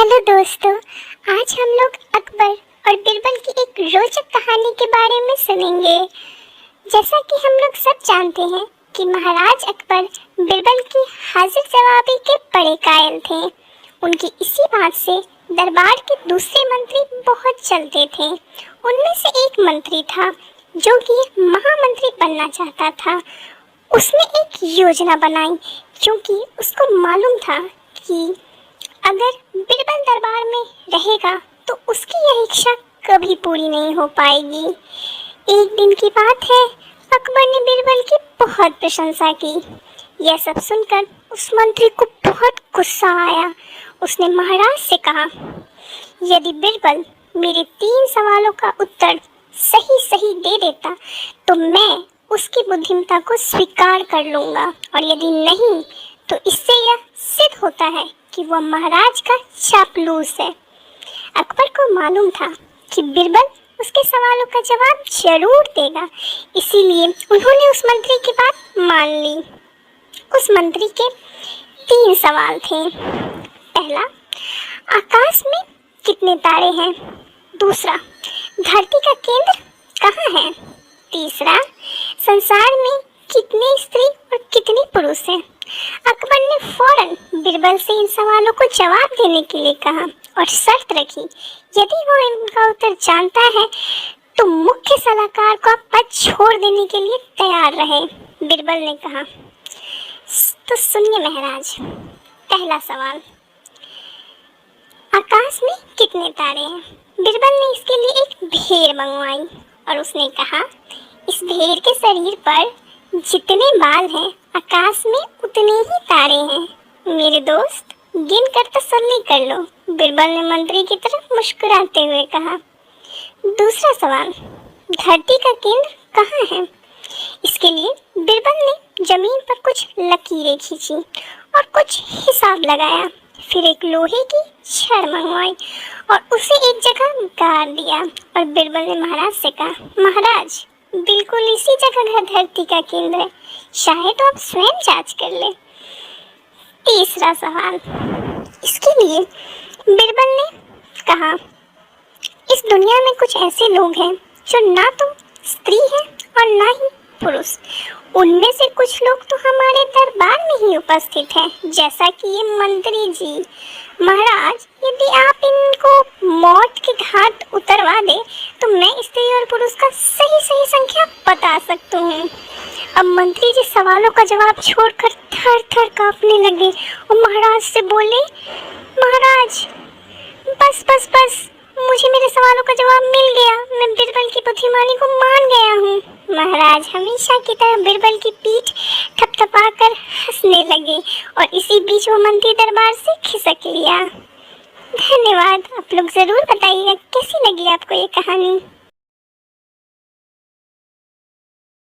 Hello दोस्तों, आज हम लोग अकबर और बिरबल की एक रोचक कहानी के बारे में सुनेंगे। जैसा कि हम लोग सब जानते हैं कि महाराज अकबर बिरबल की हाजिर जवाबी के बड़े कायल थे। उनकी इसी बात से दरबार के दूसरे मंत्री बहुत चलते थे। उनमें से एक मंत्री था जो कि महामंत्री बनना चाहता था। उसने एक योजना बनाई क्योंकि उसको मालूम था कि अगर बिरबल दरबार में रहेगा तो उसकी यह इच्छा कभी पूरी नहीं हो पाएगी। एक दिन की बात है, अकबर ने बिरबल की बहुत प्रशंसा की। यह सब सुनकर उस मंत्री को बहुत गुस्सा आया। उसने महाराज से कहा, यदि बिरबल मेरे 3 सवालों का उत्तर सही सही दे देता तो मैं उसकी बुद्धिमत्ता को स्वीकार कर लूँगा, और यदि नहीं तो इससे यह सिद्ध होता है कि वह महाराज का चापलूस है। अकबर को मालूम था कि बिरबल उसके सवालों का जवाब जरूर देगा, इसीलिए उन्होंने उस मंत्री की बात मान ली। उस मंत्री के 3 सवाल थे। पहला, आकाश में कितने तारे हैं? दूसरा, धरती का केंद्र कहाँ है? तीसरा, संसार में कितने स्त्री और कितने पुरुष हैं? अकबर ने फौरन बिरबल से इन सवालों को जवाब देने के लिए कहा और शर्त रखी, यदि वो इनका उत्तर जानता है तो मुख्य सलाहकार को पद छोड़ देने के लिए तैयार रहे। बिरबल ने कहा, तो सुनिए महाराज, पहला सवाल, आकाश में कितने तारे हैं? बिरबल ने इसके लिए एक भेड़ मंगवाई और उसने कहा, इस भेड़ के शरीर पर जितने बाल हैं आकाश में उतने ही तारे हैं। मेरे दोस्त, गिन कर तसल्ली कर लो। बिरबल ने मंत्री की तरफ मुस्कुराते हुए कहा। दूसरा सवाल, धरती का केंद्र कहाँ है? इसके लिए बिरबल ने जमीन पर कुछ लकीरें खींची और कुछ हिसाब लगाया। फिर एक लोहे की छड़ मंगवाई और उसे एक जगह गाड़ दिया और बिरबल ने महाराज से कहा, महाराज, बिल्कुल इसी जगह धरती का केंद्र है, चाहे तो आप स्वयं जांच कर ले। तीसरा सवाल, इसके लिए बिरबल ने कहा, इस दुनिया में कुछ ऐसे लोग हैं जो ना तो स्त्री है और ना ही पुरुष। उनमें से कुछ लोग तो हमारे दरबार में ही उपस्थित हैं, जैसा कि ये मंत्री जी। महाराज, यदि आप इनको मौत के घाट उतरवा दे तो मैं स्त्री और पुरुष का सही सही संख्या बता सकता हूँ। अब मंत्री जी सवालों का जवाब छोड़कर थर थर कांपने लगे और महाराज से बोले, महाराज, बस बस बस, मुझे मेरे सवालों का जवाब मिल गया। मैं बिरबल की बुद्धिमानी को मान गया हूँ। महाराज हमेशा की तरह बिरबल की पीठ थपथपाकर हंसने लगे और इसी बीच वो मंत्री दरबार से खिसक लिया। धन्यवाद। आप लोग ज़रूर बताइएगा कैसी लगी आपको ये कहानी।